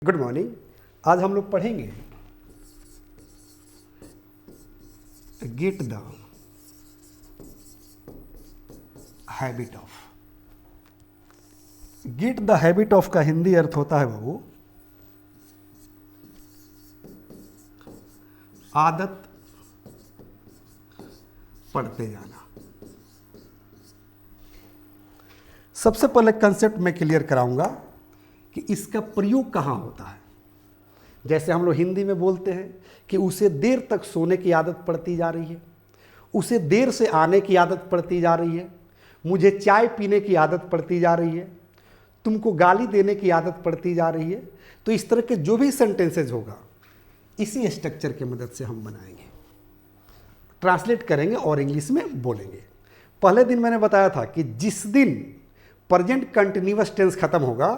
Good morning. आज हम लोग पढ़ेंगे get the habit of. Get the habit of का हिंदी अर्थ होता है बाबू आदत पढ़ते जाना। सबसे पहले कंसेप्ट मैं क्लियर कराऊंगा कि इसका प्रयोग कहाँ होता है। जैसे हम लोग हिंदी में बोलते हैं कि उसे देर तक सोने की आदत पड़ती जा रही है, उसे देर से आने की आदत पड़ती जा रही है, मुझे चाय पीने की आदत पड़ती जा रही है, तुमको गाली देने की आदत पड़ती जा रही है। तो इस तरह के जो भी सेंटेंसेज होगा इसी स्ट्रक्चर की मदद से हम बनाएंगे, ट्रांसलेट करेंगे और इंग्लिश में बोलेंगे। पहले दिन मैंने बताया था कि जिस दिन प्रेजेंट कंटिन्यूअस टेंस खत्म होगा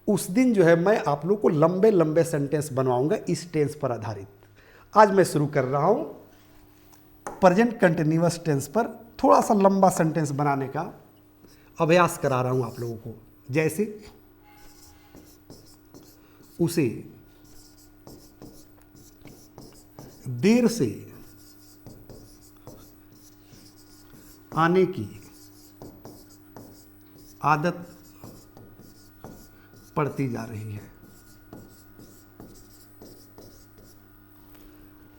उस दिन जो है मैं आप लोग को लंबे लंबे सेंटेंस बनवाऊंगा इस टेंस पर आधारित। आज मैं शुरू कर रहा हूं प्रेजेंट कंटिन्यूअस टेंस पर थोड़ा सा लंबा सेंटेंस बनाने का अभ्यास करा रहा हूं आप लोगों को। जैसे उसे देर से आने की आदत पड़ती जा रही है।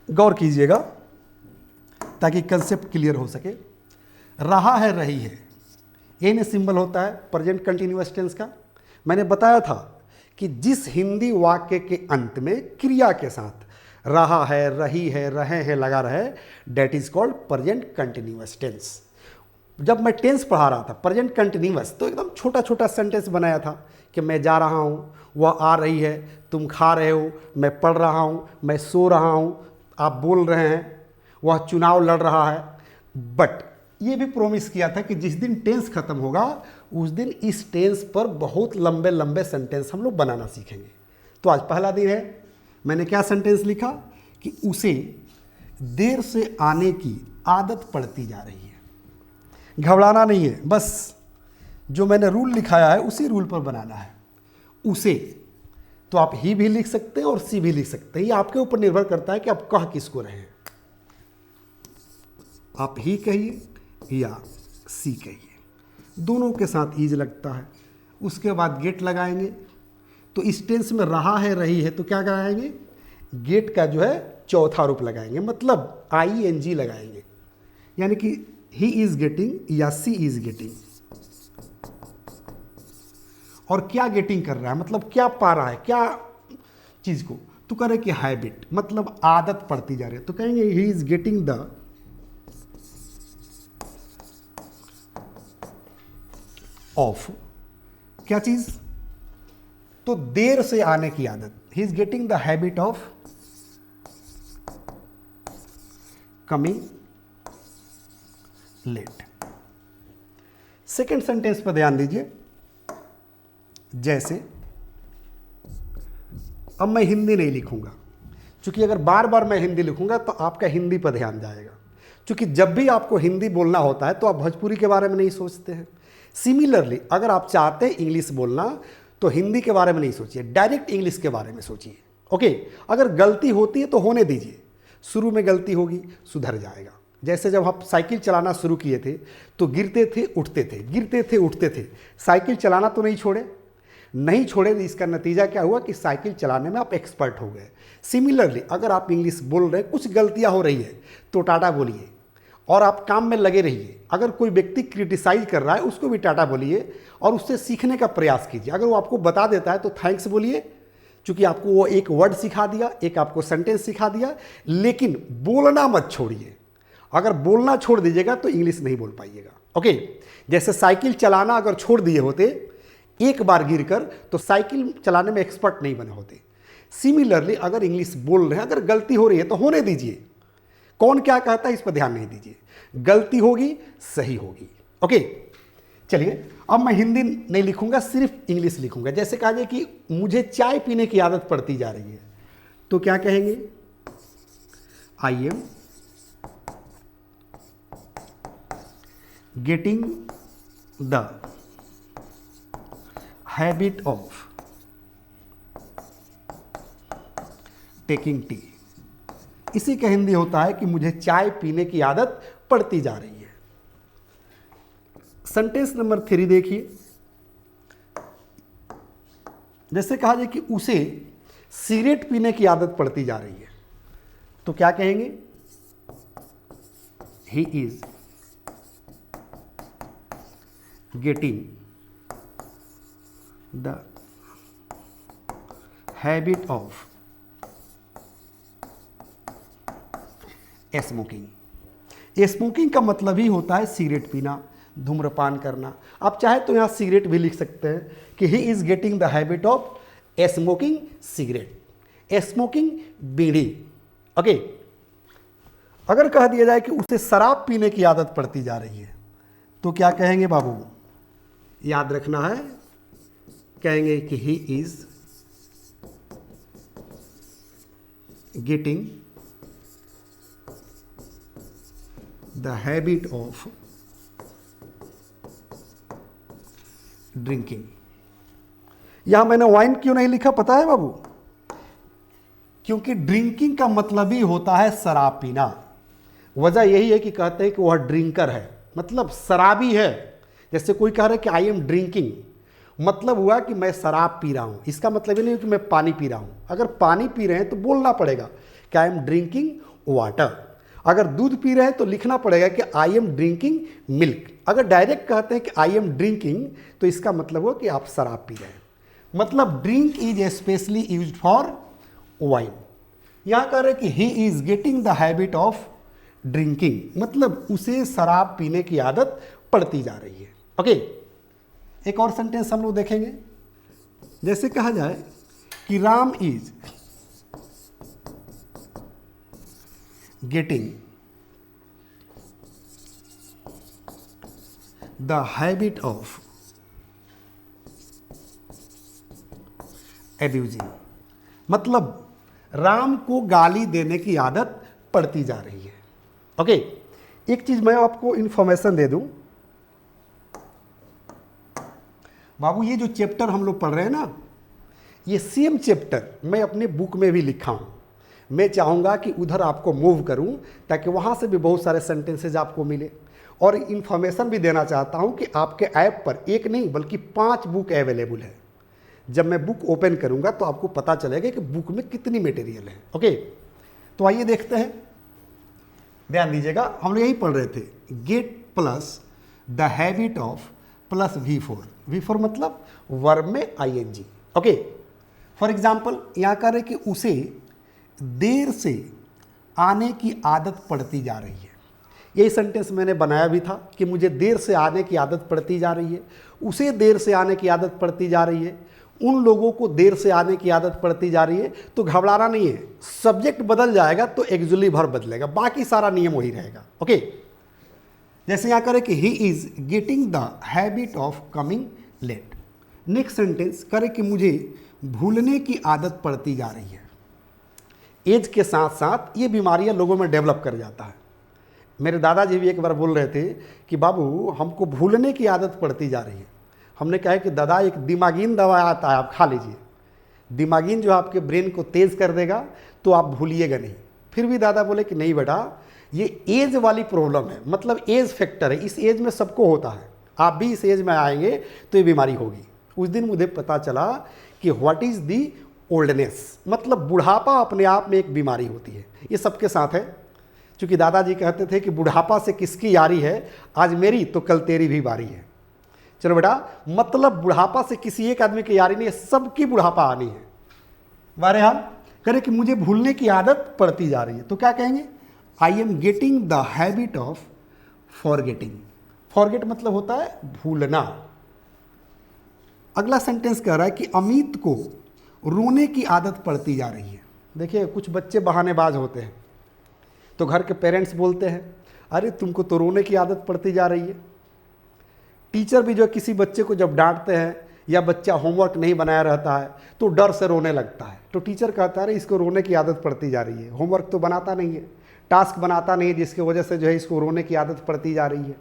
गौर कीजिएगा ताकि कंसेप्ट क्लियर हो सके। रहा है, रही है, एन सिंबल होता है प्रेजेंट कंटिन्यूअस टेंस का। मैंने बताया था कि जिस हिंदी वाक्य के अंत में क्रिया के साथ रहा है, रही है, रहे हैं लगा रहे, that is called present continuous tense. जब मैं टेंस पढ़ा रहा था प्रेजेंट कंटिन्यूअस तो एकदम छोटा छोटा सेंटेंस बनाया था कि मैं जा रहा हूँ, वह आ रही है, तुम खा रहे हो, मैं पढ़ रहा हूँ, मैं सो रहा हूँ, आप बोल रहे हैं, वह चुनाव लड़ रहा है। बट ये भी प्रॉमिस किया था कि जिस दिन टेंस खत्म होगा उस दिन इस टेंस पर बहुत लंबे लंबे सेंटेंस हम लोग बनाना सीखेंगे। तो आज पहला दिन है। मैंने क्या सेंटेंस लिखा कि उसे देर से आने की आदत पड़ती जा रही है। घबराना नहीं है, बस जो मैंने रूल लिखाया है उसी रूल पर बनाना है। उसे तो आप ही भी लिख सकते हैं और सी भी लिख सकते हैं, ये आपके ऊपर निर्भर करता है कि आप कह किसको रहे हैं। आप ही कहिए या सी कहिए, दोनों के साथ ईज लगता है। उसके बाद गेट लगाएंगे। तो इस टेंस में रहा है, रही है, तो क्या लगाएंगे? गेट का जो है चौथा रूप लगाएंगे, मतलब ING लगाएंगे, यानी कि ही इज गेटिंग या सी इज गेटिंग। और क्या गेटिंग कर रहा है, मतलब क्या पा रहा है, क्या चीज को? तो कह रहे कि हैबिट, मतलब आदत पड़ती जा रही है, तो कहेंगे he is getting the of क्या चीज? तो देर से आने की आदत। He is getting the habit of coming late. Second sentence पर ध्यान दीजिए। जैसे अब मैं हिंदी नहीं लिखूंगा, क्योंकि अगर बार बार मैं हिंदी लिखूंगा तो आपका हिंदी पर ध्यान जाएगा। क्योंकि जब भी आपको हिंदी बोलना होता है तो आप भोजपुरी के बारे में नहीं सोचते हैं। सिमिलरली अगर आप चाहते हैं इंग्लिश बोलना तो हिंदी के बारे में नहीं सोचिए, डायरेक्ट इंग्लिश के बारे में सोचिए। ओके, अगर गलती होती है तो होने दीजिए, शुरू में गलती होगी, सुधर जाएगा। जैसे जब आप साइकिल चलाना शुरू किए थे तो गिरते थे उठते थे, गिरते थे उठते थे, साइकिल चलाना तो नहीं छोड़े, तो इसका नतीजा क्या हुआ कि साइकिल चलाने में आप एक्सपर्ट हो गए। सिमिलरली अगर आप इंग्लिश बोल रहे हैं, कुछ गलतियां हो रही है तो टाटा बोलिए और आप काम में लगे रहिए। अगर कोई व्यक्ति क्रिटिसाइज कर रहा है उसको भी टाटा बोलिए और उससे सीखने का प्रयास कीजिए। अगर वो आपको बता देता है तो थैंक्स बोलिए, क्योंकि आपको वो एक वर्ड सिखा दिया, एक आपको सेंटेंस सिखा दिया। लेकिन बोलना मत छोड़िए। अगर बोलना छोड़ दीजिएगा तो इंग्लिश नहीं बोल पाइएगा। ओके, जैसे साइकिल चलाना अगर छोड़ दिए होते एक बार गिरकर तो साइकिल चलाने में एक्सपर्ट नहीं बने होते। सिमिलरली अगर इंग्लिश बोल रहे हैं, अगर गलती हो रही है तो होने दीजिए। कौन क्या कहता है इस पर ध्यान नहीं दीजिए, गलती होगी सही होगी। ओके, चलिए अब मैं हिंदी नहीं लिखूंगा, सिर्फ इंग्लिश लिखूंगा। जैसे कहा जाए कि मुझे चाय पीने की आदत पड़ती जा रही है, तो क्या कहेंगे? I am getting the habit of taking tea. इसी का हिंदी होता है कि मुझे चाय पीने की आदत पड़ती जा रही है। सेंटेंस नंबर 3 देखिए, जैसे कहा जाए कि उसे सिगरेट पीने की आदत पड़ती जा रही है, तो क्या कहेंगे? He is getting the habit of smoking. Smoking का मतलब ही होता है सिगरेट पीना, धूम्रपान करना। आप चाहे तो यहाँ सिगरेट भी लिख सकते हैं कि he is getting the habit of smoking cigarette, smoking bidi. Okay, अगर कह दिया जाए कि उसे शराब पीने की आदत पड़ती जा रही है, तो क्या कहेंगे बाबू? याद रखना है, कहेंगे कि he is getting the habit of drinking. यहां मैंने वाइन क्यों नहीं लिखा पता है बाबू? क्योंकि ड्रिंकिंग का मतलब ही होता है शराब पीना। वजह यही है कि कहते हैं कि वह ड्रिंकर है, मतलब शराबी है। जैसे कोई कह रहा है कि आई एम ड्रिंकिंग, मतलब हुआ कि मैं शराब पी रहा हूं। इसका मतलब ये नहीं कि मैं पानी पी रहा हूं। अगर पानी पी रहे हैं तो बोलना पड़ेगा कि आई एम ड्रिंकिंग वाटर। अगर दूध पी रहे हैं तो लिखना पड़ेगा कि आई एम ड्रिंकिंग मिल्क। अगर डायरेक्ट कहते हैं कि आई एम ड्रिंकिंग, तो इसका मतलब हो कि आप शराब पी रहे हैं। मतलब drink is specially used for wine. यहां कह रहे हैं कि he is getting the habit of drinking, मतलब उसे शराब पीने की आदत पड़ती जा रही है। ओके, एक और सेंटेंस हम लोग देखेंगे। जैसे कहा जाए कि Ram is getting the habit of abusing, मतलब राम को गाली देने की आदत पड़ती जा रही है। ओके, एक चीज मैं आपको इंफॉर्मेशन दे दूं बाबू, ये जो चैप्टर हम लोग पढ़ रहे हैं ना, ये सेम चैप्टर मैं अपने बुक में भी लिखा हूं। मैं चाहूंगा कि उधर आपको मूव करूं ताकि वहां से भी बहुत सारे सेंटेंसेज आपको मिले। और इन्फॉर्मेशन भी देना चाहता हूं कि आपके ऐप पर एक नहीं बल्कि 5 बुक अवेलेबल है। जब मैं बुक ओपन करूंगा तो आपको पता चलेगा कि बुक में कितनी मटेरियल है। ओके, तो आइए देखते हैं, ध्यान दीजिएगा। हम लोग यही पढ़ रहे थे, gate plus the habit of plus V4 मतलब वर्ब में ING। ओके, फॉर एग्जाम्पल यहाँ कह रहे कि उसे देर से आने की आदत पड़ती जा रही है। यही सेंटेंस मैंने बनाया भी था कि मुझे देर से आने की आदत पड़ती जा रही है, उसे देर से आने की आदत पड़ती जा रही है, उन लोगों को देर से आने की आदत पड़ती जा रही है। तो घबराना नहीं है, सब्जेक्ट बदल जाएगा तो एक्चुअली वर्ब बदलेगा, बाकी सारा नियम वही रहेगा। ओके, जैसे यहाँ करें कि he is getting the habit of coming late. Next sentence करें कि मुझे भूलने की आदत पड़ती जा रही है। एज के साथ साथ ये बीमारियां लोगों में डेवलप कर जाता है। मेरे दादाजी भी एक बार बोल रहे थे कि बाबू हमको भूलने की आदत पड़ती जा रही है। हमने कहा कि दादा एक दिमागीन दवा आता है, आप खा लीजिए। दिमागीन जो आपके ब्रेन को तेज कर देगा तो आप भूलिएगा नहीं। फिर भी दादा बोले कि नहीं बेटा, ये एज वाली प्रॉब्लम है, मतलब एज फैक्टर है, इस एज में सबको होता है, आप भी इस एज में आएंगे तो ये बीमारी होगी। उस दिन मुझे पता चला कि व्हाट इज़ दी ओल्डनेस, मतलब बुढ़ापा अपने आप में एक बीमारी होती है, ये सबके साथ है। क्योंकि दादाजी कहते थे कि बुढ़ापा से किसकी यारी है, आज मेरी तो कल तेरी भी बारी है। चलो बेटा, मतलब बुढ़ापा से किसी एक आदमी की यारी नहीं है, सबकी बुढ़ापा आनी है। बहरहाल करें कि मुझे भूलने की आदत पड़ती जा रही है, तो क्या कहेंगे? I am getting the habit of forgetting. Forget मतलब होता है भूलना। अगला सेंटेंस कह रहा है कि अमित को रोने की आदत पड़ती जा रही है। देखिए, कुछ बच्चे बहानेबाज होते हैं, तो घर के पेरेंट्स बोलते हैं अरे तुमको तो रोने की आदत पड़ती जा रही है। टीचर भी जो किसी बच्चे को जब डांटते हैं या बच्चा होमवर्क नहीं बनाया रहता है तो डर से रोने लगता है, तो टीचर कहता है इसको रोने की आदत पड़ती जा रही है, होमवर्क तो बनाता नहीं है, टास्क बनाता नहीं है, जिसकी वजह से जो है इसको रोने की आदत पड़ती जा रही है।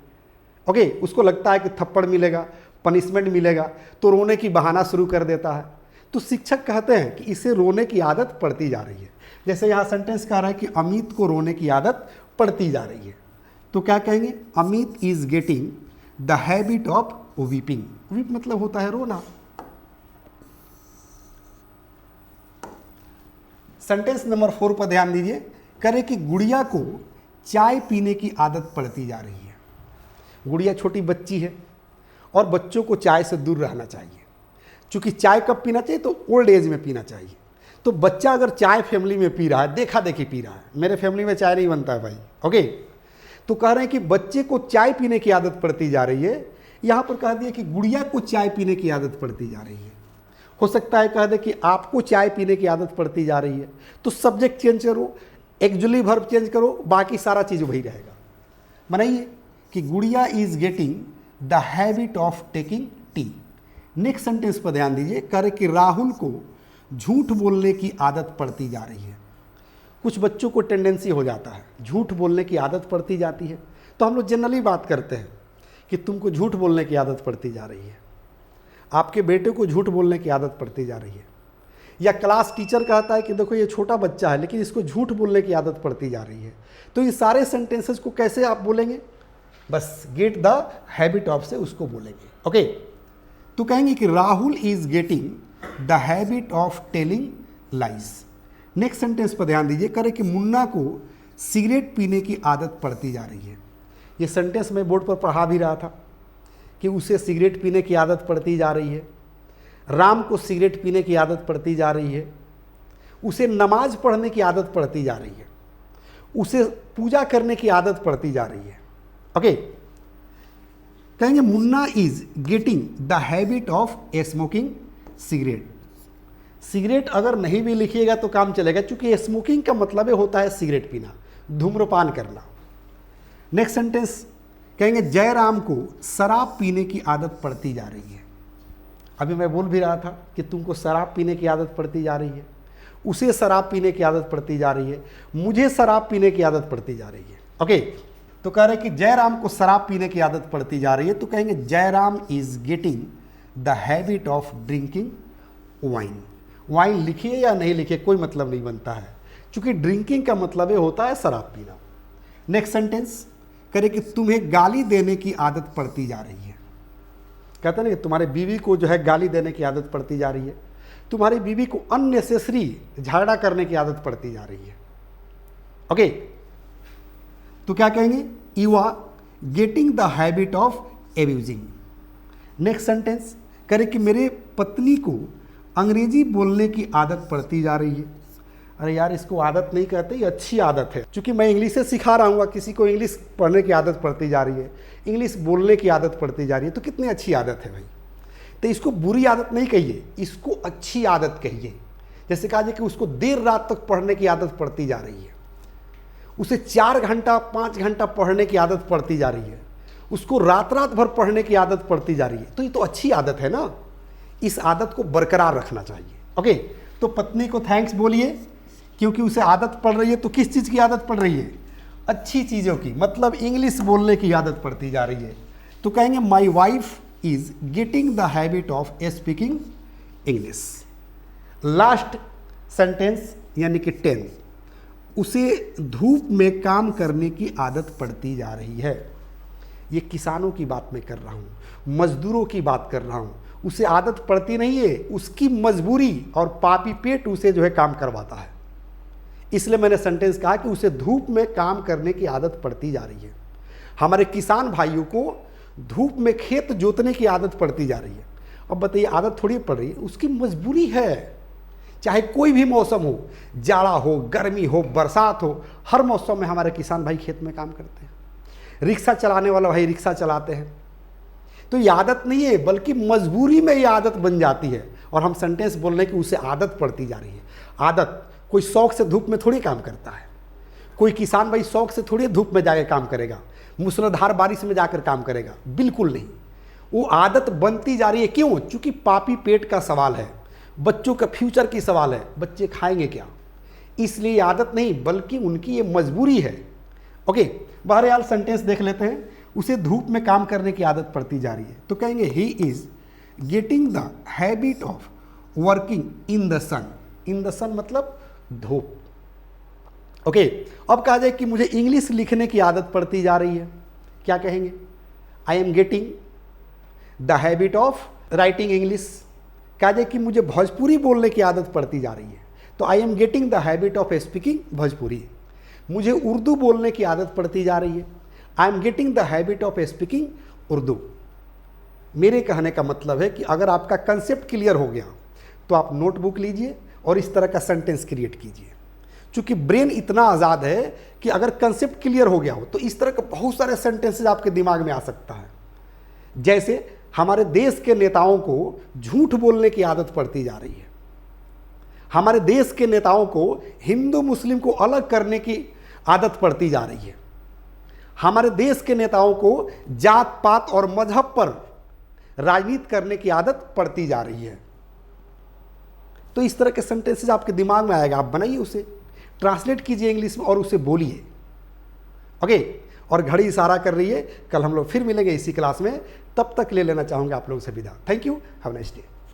ओके, उसको लगता है कि थप्पड़ मिलेगा, पनिशमेंट मिलेगा, तो रोने की बहाना शुरू कर देता है। तो शिक्षक कहते हैं कि इसे रोने की आदत पड़ती जा रही है। जैसे यहाँ सेंटेंस कह रहा है कि अमित को रोने की आदत पड़ती जा रही है, तो क्या कहेंगे, Amit is getting the habit of weeping. Weep मतलब होता है रोना। सेंटेंस नंबर 4 पर ध्यान दीजिए, करे कि गुड़िया को चाय पीने की आदत पड़ती जा रही है। गुड़िया छोटी बच्ची है और बच्चों को चाय से दूर रहना चाहिए, क्योंकि चाय कब पीना चाहिए, तो ओल्ड एज में पीना चाहिए। तो बच्चा अगर चाय फैमिली में पी रहा है, देखा देखी पी रहा है, मेरे फैमिली में चाय नहीं बनता है भाई, ओके, तो कह रहे हैं कि बच्चे को चाय पीने की आदत पड़ती जा रही है। यहाँ पर कह दिया कि गुड़िया को चाय पीने की आदत पड़ती जा रही है। हो सकता है कह दे कि आपको चाय पीने की आदत पड़ती जा रही है, तो सब्जेक्ट चेंज करो, एक्चुअली वर्ब चेंज करो, बाकी सारा चीज़ वही रहेगा। बनाइए कि गुड़िया is getting the habit of taking tea. Next sentence पर ध्यान दीजिए, करे कि राहुल को झूठ बोलने की आदत पड़ती जा रही है। कुछ बच्चों को टेंडेंसी हो जाता है, झूठ बोलने की आदत पड़ती जाती है, तो हम लोग जनरली बात करते हैं कि तुमको झूठ बोलने की आदत पड़ती जा रही है, आपके बेटे को झूठ बोलने की आदत पड़ती जा रही है, या क्लास टीचर कहता है कि देखो ये छोटा बच्चा है लेकिन इसको झूठ बोलने की आदत पड़ती जा रही है। तो ये सारे सेंटेंसेस को कैसे आप बोलेंगे, बस गेट द हैबिट ऑफ से उसको बोलेंगे, ओके। तो कहेंगे कि Rahul is getting the habit of telling lies. Next sentence पर ध्यान दीजिए, करे कि मुन्ना को सिगरेट पीने की आदत पड़ती जा रही है। ये सेंटेंस मैं बोर्ड पर पढ़ा भी रहा था कि उसे सिगरेट पीने की आदत पड़ती जा रही है, राम को सिगरेट पीने की आदत पड़ती जा रही है, उसे नमाज पढ़ने की आदत पड़ती जा रही है, उसे पूजा करने की आदत पड़ती जा रही है, ओके। कहेंगे Munna is getting the habit of smoking cigarette. Cigarette अगर नहीं भी लिखिएगा तो काम चलेगा, क्योंकि स्मोकिंग का मतलब होता है सिगरेट पीना, धूम्रपान करना। नेक्स्ट सेंटेंस कहेंगे जयराम को शराब पीने की आदत पड़ती जा रही है। अभी मैं बोल भी रहा था कि तुमको शराब पीने की आदत पड़ती जा रही है, उसे शराब पीने की आदत पड़ती जा रही है, मुझे शराब पीने की आदत पड़ती जा रही है, ओके। तो कह रहे हैं कि जयराम को शराब पीने की आदत पड़ती जा रही है, तो कहेंगे Jairam is getting the habit of drinking wine. Wine लिखिए या नहीं लिखिए कोई मतलब नहीं बनता है, क्योंकि ड्रिंकिंग का मतलब होता है शराब पीना। नेक्स्ट सेंटेंस करे कि तुम्हें गाली देने की आदत पड़ती जा रही है। कहते हैं ना कि तुम्हारे बीवी को जो है गाली देने की आदत पड़ती जा रही है, तुम्हारी बीवी को अननेसेसरी झगड़ा करने की आदत पड़ती जा रही है, ओके। तो क्या कहेंगे, you are getting the habit of abusing. Next sentence करे कि मेरे पत्नी को अंग्रेजी बोलने की आदत पड़ती जा रही है। अरे यार इसको आदत नहीं कहते, ये अच्छी आदत है, क्योंकि मैं इंग्लिश से सिखा रहा हूँ, किसी को इंग्लिश पढ़ने की आदत पड़ती जा रही है, इंग्लिश बोलने की आदत पड़ती जा रही है, तो कितनी अच्छी आदत है भाई। तो इसको बुरी आदत नहीं कहिए, इसको अच्छी आदत कहिए। जैसे कहा जाए कि उसको देर रात तक पढ़ने की आदत पड़ती जा रही है, उसे 4 घंटा 5 घंटा पढ़ने की आदत पड़ती जा रही है, उसको रात रात भर पढ़ने की आदत पड़ती जा रही है, तो ये तो अच्छी आदत है ना। इस आदत को बरकरार रखना चाहिए, ओके। तो पत्नी को थैंक्स बोलिए, क्योंकि उसे आदत पड़ रही है। तो किस चीज़ की आदत पड़ रही है, अच्छी चीज़ों की, मतलब इंग्लिश बोलने की आदत पड़ती जा रही है। तो कहेंगे my wife is getting the habit of speaking English. Last sentence यानी कि 10, उसे धूप में काम करने की आदत पड़ती जा रही है। ये किसानों की बात मैं कर रहा हूँ, मजदूरों की बात कर रहा हूँ। उसे आदत पड़ती नहीं है, उसकी मजबूरी और पापी पेट उसे जो है काम करवाता है। इसलिए मैंने सेंटेंस कहा कि उसे धूप में काम करने की आदत पड़ती जा रही है। हमारे किसान भाइयों को धूप में खेत जोतने की आदत पड़ती जा रही है। अब बताइए आदत थोड़ी पड़ रही है, उसकी मजबूरी है। चाहे कोई भी मौसम हो, जाड़ा हो, गर्मी हो, बरसात हो, हर मौसम में हमारे किसान भाई खेत में काम करते हैं। रिक्शा चलाने वाला भाई रिक्शा चलाते हैं। तो ये आदत नहीं है, बल्कि मजबूरी में ये आदत बन जाती है। और हम सेंटेंस बोल रहे हैं कि उसे आदत पड़ती जा रही है। आदत, कोई शौक से धूप में थोड़ी काम करता है। कोई किसान भाई शौक से थोड़ी धूप में जाकर काम करेगा, मूसलाधार बारिश में जाकर काम करेगा, बिल्कुल नहीं। वो आदत बनती जा रही है। क्यों? क्योंकि पापी पेट का सवाल है, बच्चों का फ्यूचर की सवाल है, बच्चे खाएंगे क्या। इसलिए आदत नहीं, बल्कि उनकी ये मजबूरी है, ओके। बहरहाल सेंटेंस देख लेते हैं। उसे धूप में काम करने की आदत पड़ती जा रही है, तो कहेंगे he is getting the habit of working in the sun. In the sun मतलब धूप, ओके, अब कहा जाए कि मुझे इंग्लिश लिखने की आदत पड़ती जा रही है, क्या कहेंगे? I am getting the habit of writing English. कहा जाए कि मुझे भोजपुरी बोलने की आदत पड़ती जा रही है, तो I am getting the habit of speaking Bhojpuri. मुझे उर्दू बोलने की आदत पड़ती जा रही है, I am getting the habit of speaking Urdu. मेरे कहने का मतलब है कि अगर आपका कंसेप्ट क्लियर हो गया तो आप नोटबुक लीजिए और इस तरह का सेंटेंस क्रिएट कीजिए। क्योंकि ब्रेन इतना आज़ाद है कि अगर कंसेप्ट क्लियर हो गया हो तो इस तरह के बहुत सारे सेंटेंसेस आपके दिमाग में आ सकता है। जैसे हमारे देश के नेताओं को झूठ बोलने की आदत पड़ती जा रही है, हमारे देश के नेताओं को हिंदू मुस्लिम को अलग करने की आदत पड़ती जा रही है, हमारे देश के नेताओं को जात पात और मजहब पर राजनीति करने की आदत पड़ती जा रही है। तो इस तरह के सेंटेंसेस आपके दिमाग में आएगा, आप बनाइए, उसे ट्रांसलेट कीजिए इंग्लिश में और उसे बोलिए। ओके, और घड़ी इशारा कर रही है, कल हम लोग फिर मिलेंगे इसी क्लास में। तब तक ले लेना चाहूँगा आप लोगों से विदा। Thank you, have a nice day.